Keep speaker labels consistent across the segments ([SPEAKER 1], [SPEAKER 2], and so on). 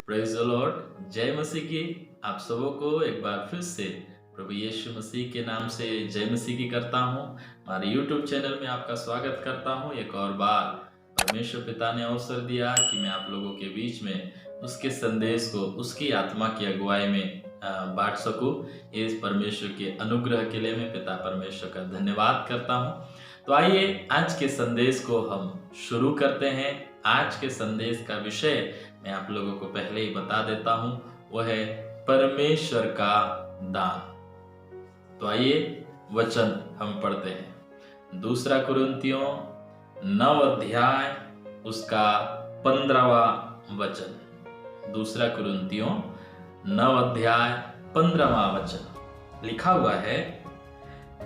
[SPEAKER 1] Praise the Lord. जय मसीह की आप सबों को एक बार फिर से प्रभु यीशु मसीह के नाम से जय मसीह की करता हूँ। हमारे YouTube चैनल में आपका स्वागत करता हूँ। एक और बार परमेश्वर पिता ने अवसर दिया कि मैं आप लोगों के बीच में उसके संदेश को उसकी आत्मा की अगुवाई में बांट सकूँ। इस परमेश्वर के अनुग्रह के लिए मैं पिता परमेश्वर का धन्यवाद करता हूँ। तो आइए आज के संदेश को हम शुरू करते हैं। आज के संदेश का विषय मैं आप लोगों को पहले ही बता देता हूँ, वह है परमेश्वर का दान। तो आइए वचन हम पढ़ते हैं। दूसरा कुरिन्थियों 9 अध्याय उसका 15वां वचन। दूसरा कुरिन्थियों 9 अध्याय 15वां वचन लिखा हुआ है,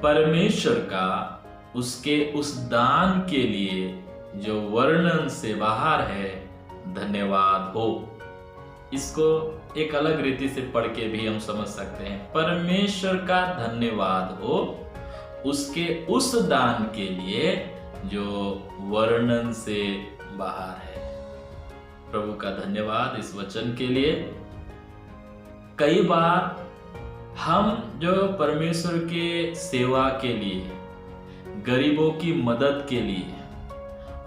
[SPEAKER 1] परमेश्वर का उसके उस दान के लिए जो वर्णन से बाहर है धन्यवाद हो। इसको एक अलग रीति से पढ़ के भी हम समझ सकते हैं। परमेश्वर का धन्यवाद हो उसके उस दान के लिए जो वर्णन से बाहर है। प्रभु का धन्यवाद इस वचन के लिए। कई बार हम जो परमेश्वर के सेवा के लिए, गरीबों की मदद के लिए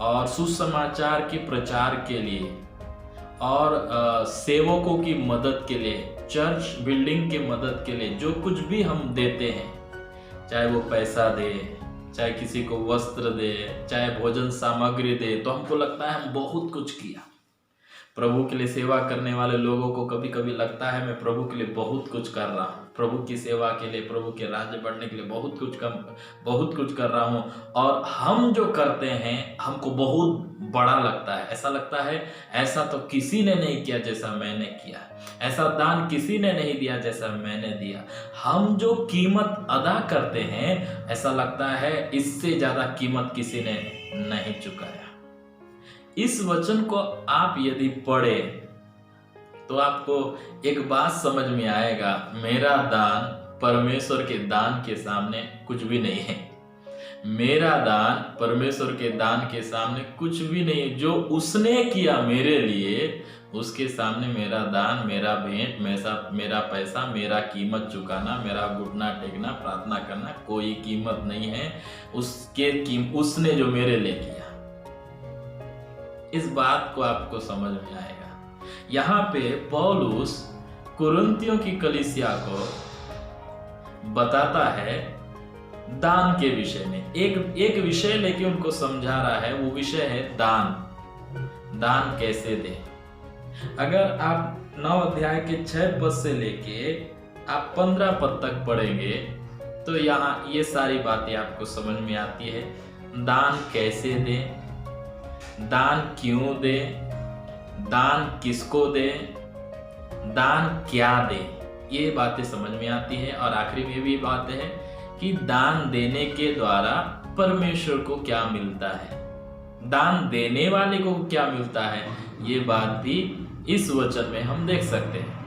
[SPEAKER 1] और सुसमाचार के प्रचार के लिए और सेवकों की मदद के लिए, चर्च बिल्डिंग के मदद के लिए जो कुछ भी हम देते हैं, चाहे वो पैसा दे, चाहे किसी को वस्त्र दे, चाहे भोजन सामग्री दे, तो हमको लगता है हम बहुत कुछ किया। प्रभु के लिए सेवा करने वाले लोगों को कभी कभी लगता है मैं प्रभु के लिए बहुत कुछ कर रहा हूँ, प्रभु की सेवा के लिए, प्रभु के राज्य बढ़ने के लिए बहुत कुछ कर रहा हूँ। और हम जो करते हैं हमको बहुत बड़ा लगता है। ऐसा लगता है ऐसा तो किसी ने नहीं किया जैसा मैंने किया, ऐसा दान किसी ने नहीं दिया जैसा मैंने दिया। हम जो कीमत अदा करते हैं ऐसा लगता है इससे ज्यादा कीमत किसी ने नहीं चुकाया। इस वचन को आप यदि पढ़े तो आपको एक बात समझ में आएगा, मेरा दान परमेश्वर के दान के सामने कुछ भी नहीं है। मेरा दान परमेश्वर के दान के सामने कुछ भी नहीं है। जो उसने किया मेरे लिए, उसके सामने मेरा दान, मेरा भेंट, मेरा पैसा, मेरा कीमत चुकाना, मेरा घुटना टेकना, प्रार्थना करना कोई कीमत नहीं है। उसने जो मेरे लिए किया, इस बात को आपको समझ में आएगा। यहाँ पे पौलुस कुरिन्थियों की कलीसिया को बताता है दान के विषय में। एक विषय लेके उनको समझा रहा है, वो विषय है दान कैसे दें। अगर आप 9 अध्याय के 6 पद से लेके आप 15 पद तक पढ़ेंगे तो यहाँ ये सारी बातें आपको समझ में आती है। दान कैसे दें, दान क्यों दे, दान किसको दे, दान क्या दे, ये बातें समझ में आती है। और आखिरी में भी बात है कि दान देने के द्वारा परमेश्वर को क्या मिलता है, दान देने वाले को क्या मिलता है, ये बात भी इस वचन में हम देख सकते हैं।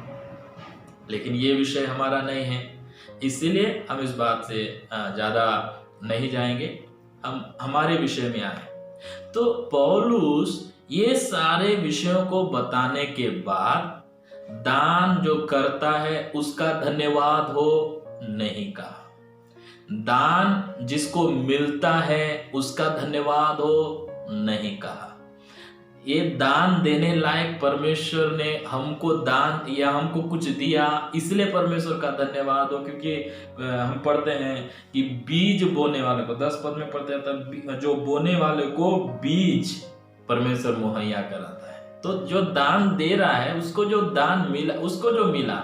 [SPEAKER 1] लेकिन ये विषय हमारा नहीं है, इसीलिए हम इस बात से ज्यादा नहीं जाएंगे, हम हमारे विषय में आए। तो पौलुस ये सारे विषयों को बताने के बाद दान जो करता है उसका धन्यवाद हो नहीं कहा, दान जिसको मिलता है उसका धन्यवाद हो नहीं कहा। ये दान देने लायक परमेश्वर ने हमको दान या हमको कुछ दिया इसलिए परमेश्वर का धन्यवाद हो। क्योंकि हम पढ़ते हैं कि बीज बोने वाले को, 10 पद में पढ़ते हैं, जो बोने वाले को बीज परमेश्वर मुहैया कराता है। तो जो दान दे रहा है उसको जो दान मिला, उसको जो मिला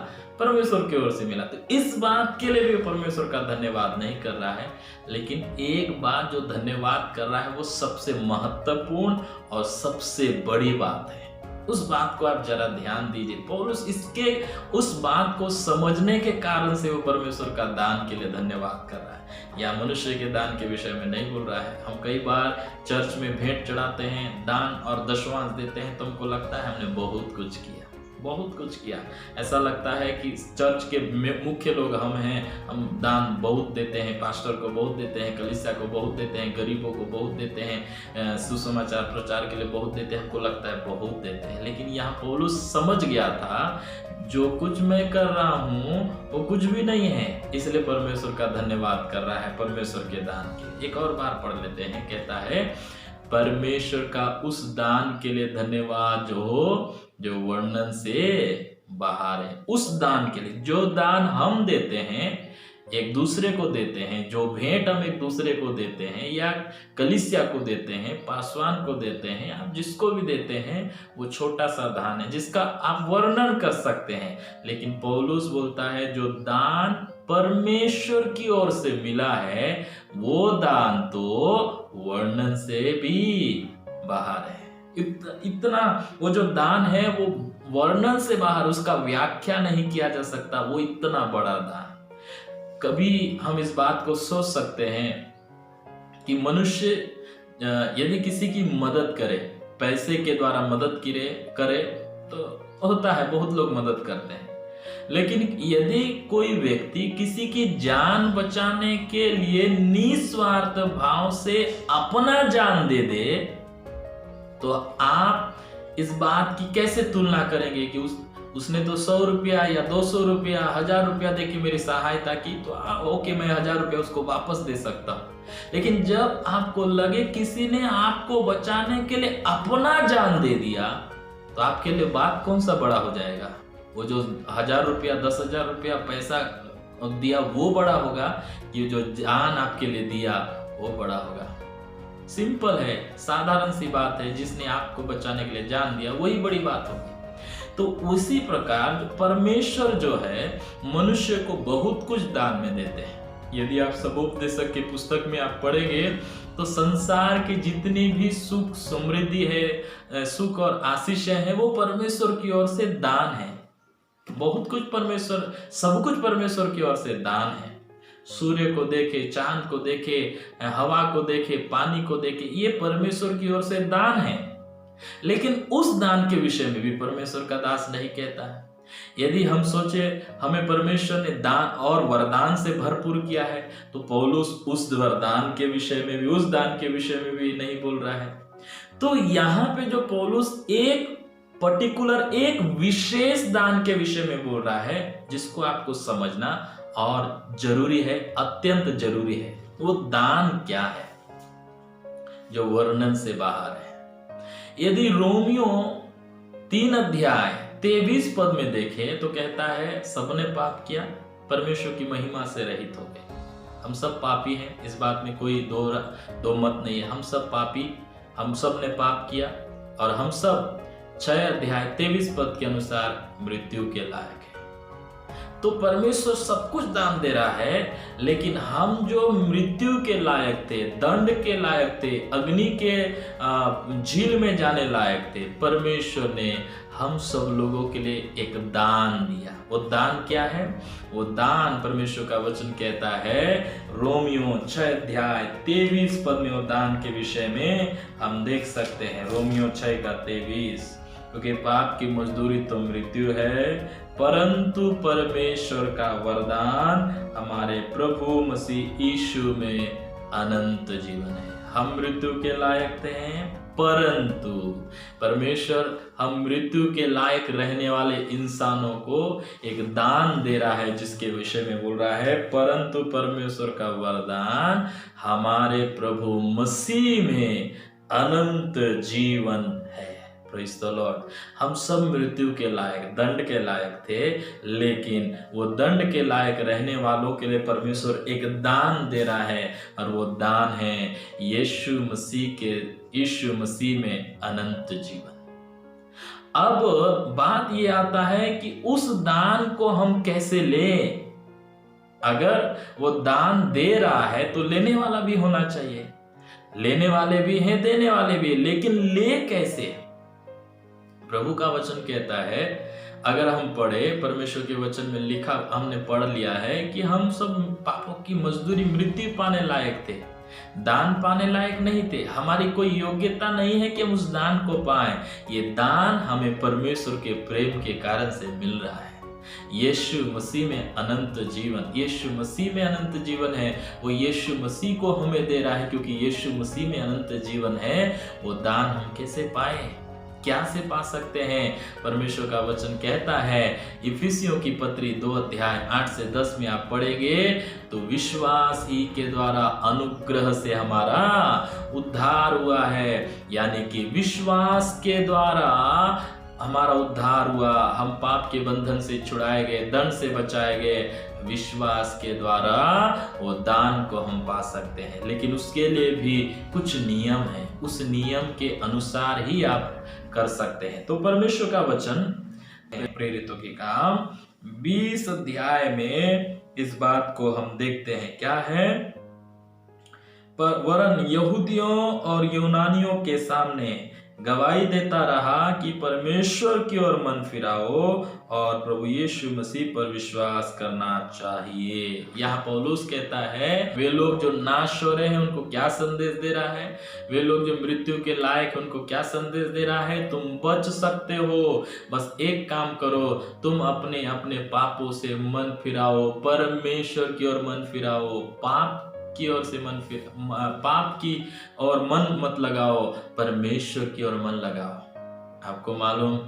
[SPEAKER 1] परमेश्वर की ओर से मिला। तो इस बात के लिए भी परमेश्वर का धन्यवाद नहीं कर रहा है, लेकिन एक बात जो धन्यवाद कर रहा है वो सबसे महत्वपूर्ण और सबसे बड़ी बात है। उस बात को आप जरा ध्यान दीजिए। पौलुस इसके उस बात को समझने के कारण से वो परमेश्वर का दान के लिए धन्यवाद कर रहा है, या मनुष्य के दान के विषय में नहीं बोल रहा है। हम कई बार चर्च में भेंट चढ़ाते हैं, दान और दशवांश देते हैं, तो हमको लगता है हमने बहुत कुछ किया, बहुत कुछ किया। ऐसा लगता है कि चर्च के मुख्य लोग हम हैं, हम दान बहुत देते हैं, पास्टर को बहुत देते हैं, कलीसिया को बहुत देते हैं, गरीबों को बहुत देते हैं, सुसमाचार प्रचार के लिए बहुत देते हैं। हमको लगता है बहुत देते हैं, लेकिन यहाँ पौलुस समझ गया था जो कुछ मैं कर रहा हूँ वो कुछ भी नहीं है, इसलिए परमेश्वर का धन्यवाद कर रहा है परमेश्वर के दान के। एक और बार पढ़ लेते हैं, कहता है परमेश्वर का उस दान के लिए धन्यवाद जो वर्णन से बाहर है। उस दान के लिए, जो दान हम देते हैं, एक दूसरे को देते हैं, जो भेंट हम एक दूसरे को देते हैं या कलीसिया को देते हैं, पासवान को देते हैं, आप जिसको भी देते हैं, वो छोटा सा दान है जिसका आप वर्णन कर सकते हैं। लेकिन पौलुस बोलता है जो दान परमेश्वर की ओर से मिला है वो दान तो वर्णन से भी बाहर है। इतना वो जो दान है वो वर्णन से बाहर, उसका व्याख्या नहीं किया जा सकता, वो इतना बड़ा दान। कभी हम इस बात को सोच सकते हैं कि मनुष्य यदि किसी की मदद करे, पैसे के द्वारा मदद करे तो होता है, बहुत लोग मदद करते हैं। लेकिन यदि कोई व्यक्ति किसी की जान बचाने के लिए निस्वार्थ भाव से अपना जान दे दे, तो आप इस बात की कैसे तुलना करेंगे कि उसने तो 100 रुपया या 200 रुपया 1000 रुपया देके मेरी सहायता की, तो ओके मैं 1000 रुपया उसको वापस दे सकता हूँ। लेकिन जब आपको लगे किसी ने आपको बचाने के लिए अपना जान दे दिया, तो आपके लिए बात कौन सा बड़ा हो जाएगा? वो जो 1000 रुपया 10,000 रुपया पैसा दिया वो बड़ा होगा, कि जो जान आपके लिए दिया वो बड़ा होगा? सिंपल है, साधारण सी बात है, जिसने आपको बचाने के लिए जान दिया वही बड़ी बात होगी। तो उसी प्रकार परमेश्वर जो है मनुष्य को बहुत कुछ दान में देते हैं। यदि आप सबोपदेशक की पुस्तक में आप पढ़ेंगे तो संसार की जितनी भी सुख समृद्धि है, सुख और आशीषें हैं, वो परमेश्वर की ओर से दान है। बहुत कुछ परमेश्वर, सब कुछ परमेश्वर की ओर से दान है। सूर्य को देखे, चांद को देखे, हवा को देखे, पानी को देखे, ये परमेश्वर की ओर से दान है। लेकिन उस दान के विषय में भी परमेश्वर का दास नहीं कहता है। यदि हम सोचे हमें परमेश्वर ने दान और वरदान से भरपूर किया है, तो पौलुस उस वरदान के विषय में भी, उस दान के विषय में भी नहीं बोल रहा है। तो यहाँ पे जो पौलुस एक पर्टिकुलर, एक विशेष दान के विषय में बोल रहा है, जिसको आपको समझना और जरूरी है, अत्यंत जरूरी है। वो दान क्या है जो वर्णन से बाहर है? यदि रोमियो 3 अध्याय 23 पद में देखें तो कहता है सबने पाप किया, परमेश्वर की महिमा से रहित हो गए। हम सब पापी हैं, इस बात में कोई दो मत नहीं है। हम सब पापी, हम सब ने पाप किया और हम सब 6 अध्याय 23 पद के अनुसार मृत्यु के लायक है। तो परमेश्वर सब कुछ दान दे रहा है, लेकिन हम जो मृत्यु के लायक थे, दंड के लायक थे, अग्नि के झील में जाने लायक थे, परमेश्वर ने हम सब लोगों के लिए एक दान दिया। वो दान क्या है? वो दान परमेश्वर का वचन कहता है, रोमियो 6 अध्याय 23 पद में वो दान के विषय में हम देख सकते हैं। रोमियो 6 का 23, क्योंकि पाप की मजदूरी तो मृत्यु है, परंतु परमेश्वर का वरदान हमारे प्रभु मसीह यीशु में अनंत जीवन है। हम मृत्यु के लायक थे, परंतु परमेश्वर हम मृत्यु के लायक रहने वाले इंसानों को एक दान दे रहा है, जिसके विषय में बोल रहा है, परंतु परमेश्वर का वरदान हमारे प्रभु मसीह में अनंत जीवन है। Praise the Lord. हम सब मृत्यु के लायक, दंड के लायक थे, लेकिन वो दंड के लायक रहने वालों के लिए परमेश्वर एक दान दे रहा है, और वो दान है यीशु मसीह में अनंत जीवन। अब बात ये आता है कि उस दान को हम कैसे लें? अगर वो दान दे रहा है तो लेने वाला भी होना चाहिए। लेने वाले भी हैं, देने वाले भी हैं, लेकिन ले कैसे? प्रभु का वचन कहता है, अगर हम पढ़े परमेश्वर के वचन में लिखा, हमने पढ़ लिया है कि हम सब पापों की मजदूरी मृत्यु पाने लायक थे, दान पाने लायक नहीं थे, हमारी कोई योग्यता नहीं है कि हम उस दान को पाएं। ये दान हमें परमेश्वर के प्रेम के कारण से मिल रहा है। यीशु मसीह में अनंत जीवन, यीशु मसीह में अनंत जीवन है, वो यीशु मसीह को हमें दे रहा है। क्योंकि यीशु मसीह में अनंत जीवन है, वो दान हम कैसे पाए, क्या से पा सकते हैं? परमेश्वर का वचन कहता है, इफिसियों की पत्री 2 अध्याय 8 से 10 में आप पढ़ेंगे तो विश्वास ही के द्वारा अनुग्रह से हमारा उद्धार हुआ है। यानी कि विश्वास के द्वारा हमारा उद्धार हुआ, हम पाप के बंधन से छुड़ाए गए, दंड से बचाए गए। विश्वास के द्वारा वो दान को हम पा सकते हैं, लेकिन उसके लिए भी कुछ नियम है, उस नियम के अनुसार ही आप कर सकते हैं। तो परमेश्वर का वचन प्रेरितों के काम 20 अध्याय में इस बात को हम देखते हैं। क्या है? पर वरन यहूदियों और यूनानियों के सामने गवाही देता रहा कि परमेश्वर की ओर मन फिराओ और प्रभु यीशु मसीह पर विश्वास करना चाहिए। यहाँ पौलुस कहता है, वे लोग जो नाश हो रहे हैं उनको क्या संदेश दे रहा है? वे लोग जो मृत्यु के लायक उनको क्या संदेश दे रहा है? तुम बच सकते हो, बस एक काम करो, तुम अपने अपने पापों से मन फिराओ, परमेश्वर की ओर मन फिराओ। पाप की ओर से पाप की ओर मन मत लगाओ, परमेश्वर की ओर मन लगाओ। आपको मालूम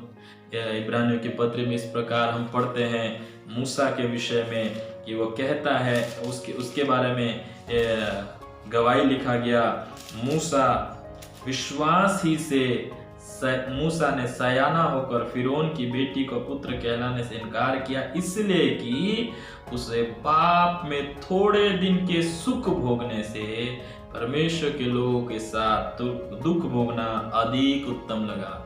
[SPEAKER 1] इब्रानियों के पत्र में इस प्रकार हम पढ़ते हैं मूसा के विषय में कि वो कहता है, उसके बारे में गवाही लिखा गया, मूसा विश्वास ही से मूसा ने सयाना होकर फिरौन की बेटी को पुत्र कहलाने से इनकार किया, इसलिए कि उसे पाप में थोड़े दिन के सुख भोगने से परमेश्वर के लोगों के साथ दुख भोगना अधिक उत्तम लगा।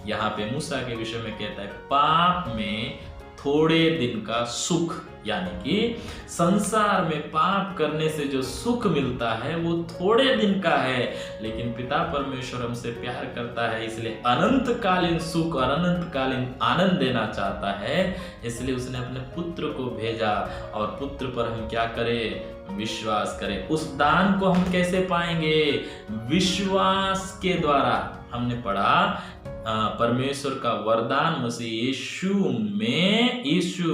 [SPEAKER 1] यहाँ पे मूसा के विषय में कहता है, पाप में थोड़े दिन का सुख, यानी कि संसार में पाप करने से जो सुख मिलता है वो थोड़े दिन का है, लेकिन पिता परमेश्वर हमसे प्यार करता है, इसलिए अनंतकालीन सुख और अनंतकालीन आनंद देना चाहता है। इसलिए उसने अपने पुत्र को भेजा और पुत्र पर हम क्या करें? विश्वास करें। उस दान को हम कैसे पाएंगे? विश्वास के द्वारा। हमने पढ़ा परमेश्वर का वरदान मसीह यीशु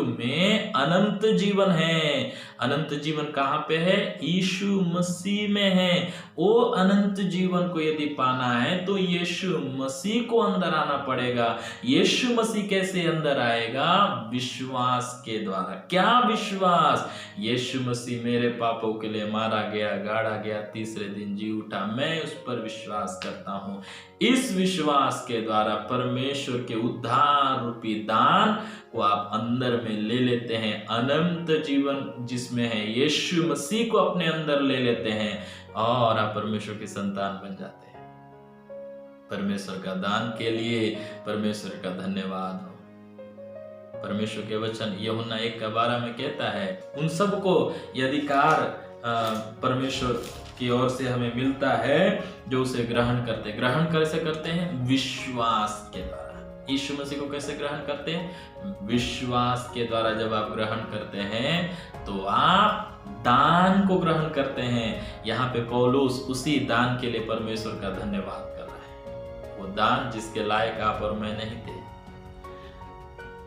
[SPEAKER 1] में अनंत जीवन है। अनंत जीवन कहाँ पे है? यीशु मसीह में है। वो अनंत जीवन को यदि पाना है तो यीशु मसीह को अंदर आना पड़ेगा। यीशु मसीह कैसे अंदर आएगा? विश्वास के द्वारा। क्या विश्वास? यीशु मसीह मेरे पापों के लिए मारा गया, गाड़ा गया, तीसरे दिन जी उठा, मैं उस पर विश्वास करता हूँ। इस विश्वास के द्वारा परमेश्वर के उद्धार रूपी दान को आप अंदर में ले लेते हैं। अनंत जीवन जिसमें है यीशु मसीह को अपने अंदर ले लेते हैं और आप परमेश्वर की संतान बन जाते हैं। परमेश्वर का दान के लिए परमेश्वर का धन्यवाद हो। परमेश्वर के वचन यूहन्ना 1:12 में कहता है, उन सबको अधिकार परमेश्वर की ओर से हमें मिलता है जो उसे ग्रहण करते। ग्रहण कैसे करते हैं? विश्वास के द्वारा। यीशु मसीह को कैसे ग्रहण करते हैं? विश्वास के द्वारा। जब आप ग्रहण करते हैं तो आप दान को ग्रहण करते हैं। यहाँ पे पौलुस उसी दान के लिए परमेश्वर का धन्यवाद कर रहा है। वो दान जिसके लायक आप और मैं नहीं थे।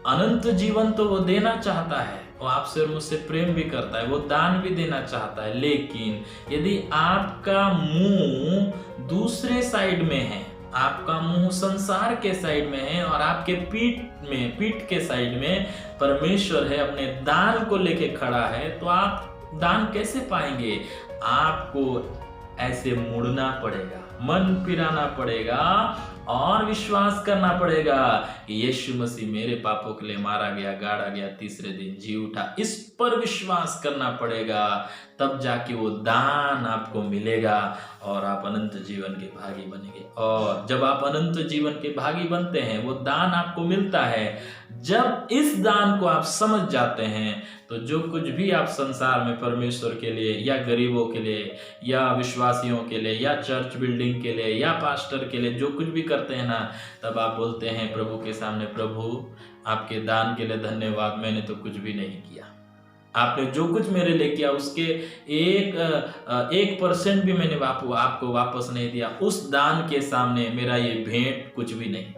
[SPEAKER 1] अनंत जीवन तो वो देना चाहता है, वो आपसे और मुझसे प्रेम भी करता है, वो दान भी देना चाहता है। लेकिन यदि आपका मुंह दूसरे साइड में है, आपका मुंह संसार के साइड में है और आपके पीठ के साइड में परमेश्वर है, अपने दान को लेके खड़ा है, तो आप दान कैसे पाएंगे? आपको ऐसे मुड़ना पड़ेगा, मन फिराना पड़ेगा और विश्वास करना पड़ेगा कि यीशु मसीह मेरे पापों के लिए मारा गया, गाड़ा गया, तीसरे दिन जी उठा। इस पर विश्वास करना पड़ेगा, तब जाके वो दान आपको मिलेगा और आप अनंत जीवन के भागी बनेंगे। और जब आप अनंत जीवन के भागी बनते हैं, वो दान आपको मिलता है। जब इस दान को आप समझ जाते हैं तो जो कुछ भी आप संसार में परमेश्वर के लिए या गरीबों के लिए या विश्वासियों के लिए या चर्च बिल्डिंग के लिए या पास्टर के लिए जो कुछ भी करते हैं ना, तब आप बोलते हैं प्रभु के सामने, प्रभु आपके दान के लिए धन्यवाद, मैंने तो कुछ भी नहीं किया। आपने जो कुछ मेरे लिए किया उसके 1% भी मैंने आपको वापस नहीं दिया। उस दान के सामने मेरा ये भेंट कुछ भी नहीं।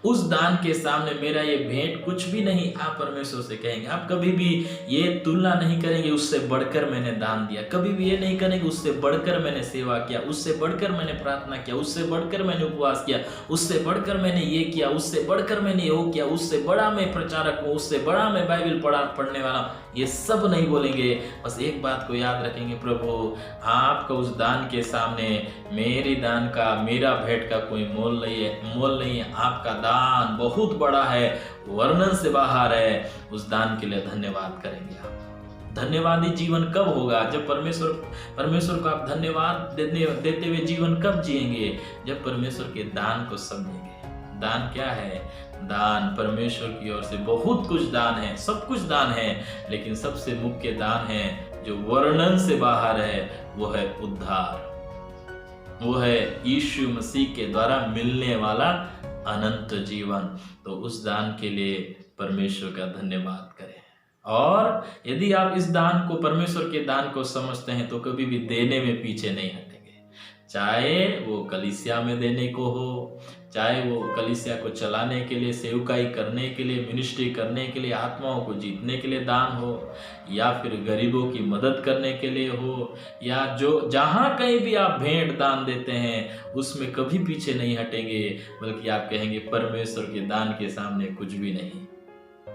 [SPEAKER 1] उस दान के सामने मेरा ये भेंट कुछ भी नहीं। आप परमेश्वर से कहेंगे, आप कभी भी ये तुलना नहीं करेंगे उससे बढ़कर मैंने दान दिया, कभी भी ये नहीं करेंगे उससे बढ़कर मैंने सेवा किया, उससे बढ़कर मैंने प्रार्थना किया, उससे बढ़कर मैंने उपवास किया, उससे बढ़कर मैंने ये किया, उससे बढ़कर मैंने वो किया, उससे बड़ा मैं प्रचारक हूँ, उससे बड़ा मैं बाइबल पढ़ने वाला हूँ। ये सब नहीं बोलेंगे। बस एक बात को याद रखेंगे, प्रभु आपका उस दान के सामने मेरी दान का, मेरा भेंट का कोई मोल नहीं है। आपका दान बहुत बड़ा है, वर्णन से बाहर है। उस दान के लिए धन्यवाद करेंगे आप। धन्यवादी जीवन कब होगा? जब परमेश्वर को आप धन्यवाद देते हुए जीवन कब जिएंगे? जब परमेश्वर के दान को समझेंगे। दान क्या है? दान परमेश्वर की ओर से बहुत कुछ दान है, सब कुछ दान है, लेकिन सबसे मुख्य दान है जो वर्णन से बाहर है, वो है उद्धार। वो है यीशु मसीह के द्वारा मिलने वाला अनंत जीवन। तो उस दान के लिए परमेश्वर का धन्यवाद करें। और यदि आप इस दान को, परमेश्वर के दान को समझते हैं, तो कभी भी देने में पीछे नहीं हटेंगे। चाहे वो कलीसिया में देने को हो, चाहे वो कलीसिया को चलाने के लिए, सेवकाई करने के लिए, मिनिस्ट्री करने के लिए, आत्माओं को जीतने के लिए दान हो, या फिर गरीबों की मदद करने के लिए हो, या जो जहाँ कहीं भी आप भेंट दान देते हैं उसमें कभी पीछे नहीं हटेंगे, बल्कि आप कहेंगे परमेश्वर के दान के सामने कुछ भी नहीं।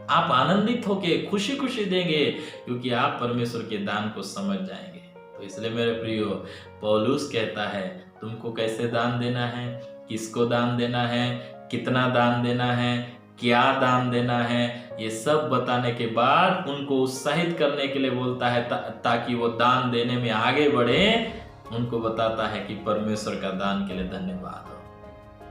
[SPEAKER 1] आप आनंदित होके खुशी खुशी देंगे, क्योंकि आप परमेश्वर के दान को समझ जाएंगे। तो इसलिए मेरे प्रियो, पौलुस कहता है तुमको कैसे दान देना है, किसको दान देना है, कितना दान देना है, क्या दान देना है, ये सब बताने के बाद उनको उत्साहित करने के लिए बोलता है, ताकि वो दान देने में आगे बढ़े। उनको बताता है कि परमेश्वर का दान के लिए धन्यवाद हो।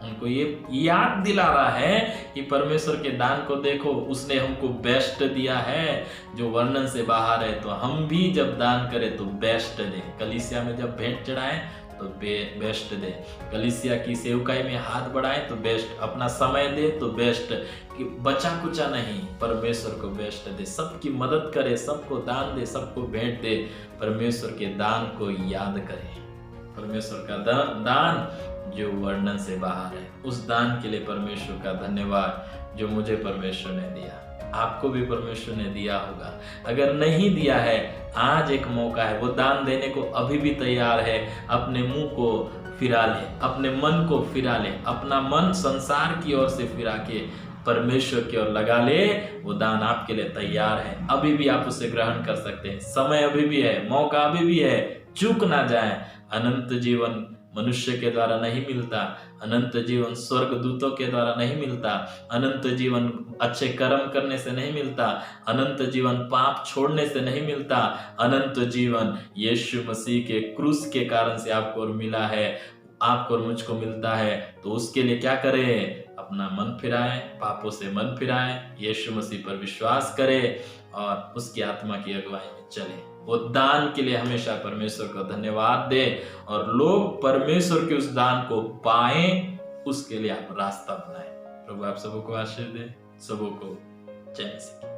[SPEAKER 1] उनको ये याद दिला रहा है कि परमेश्वर के दान को देखो, उसने हमको बेस्ट दिया है जो वर्णन से बाहर है। तो हम भी जब दान करें तो बेस्ट दें। कलीसिया में जब भेंट चढ़ाएं तो बेस्ट दे, कलीसिया की सेवकाई में हाथ बढ़ाए तो बेस्ट, अपना समय दे तो बेस्ट, कि बचा कुचा नहीं, परमेश्वर को बेस्ट दे, सबकी मदद करे, सबको दान दे, सबको भेंट दे। परमेश्वर के दान को याद करें, परमेश्वर का दान जो वर्णन से बाहर है। उस दान के लिए परमेश्वर का धन्यवाद जो मुझे परमेश्वर ने दिया, आपको भी परमेश्वर ने दिया होगा। अगर नहीं दिया है, आज एक मौका है, वो दान देने को अभी भी तैयार है। अपने मुंह को फिरा ले, अपने मन को फिरा ले, अपना मन संसार की ओर से फिरा के परमेश्वर की ओर लगा ले। वो दान आपके लिए तैयार है, अभी भी आप उसे ग्रहण कर सकते हैं। समय अभी भी है, मौका अभी भी है, चूक ना जाए। अनंत जीवन मनुष्य के द्वारा नहीं मिलता, अनंत जीवन स्वर्गदूतों के द्वारा नहीं मिलता, अनंत जीवन अच्छे कर्म करने से नहीं मिलता, अनंत जीवन पाप छोड़ने से नहीं मिलता। अनंत जीवन यीशु मसीह के क्रूस के कारण से आपको और मिला है, आपको और मुझको मिलता है। तो उसके लिए क्या करें? अपना मन फिराएं, पापों से मन फिराएं, यीशु मसीह पर विश्वास करें और उसकी आत्मा की अगुवाई में चलें। वो दान के लिए हमेशा परमेश्वर को धन्यवाद दे और लोग परमेश्वर के उस दान को पाएं, उसके लिए आप रास्ता बनाएं। प्रभु आप सबों को आशीर्वाद दे। सबों को जय मसीह।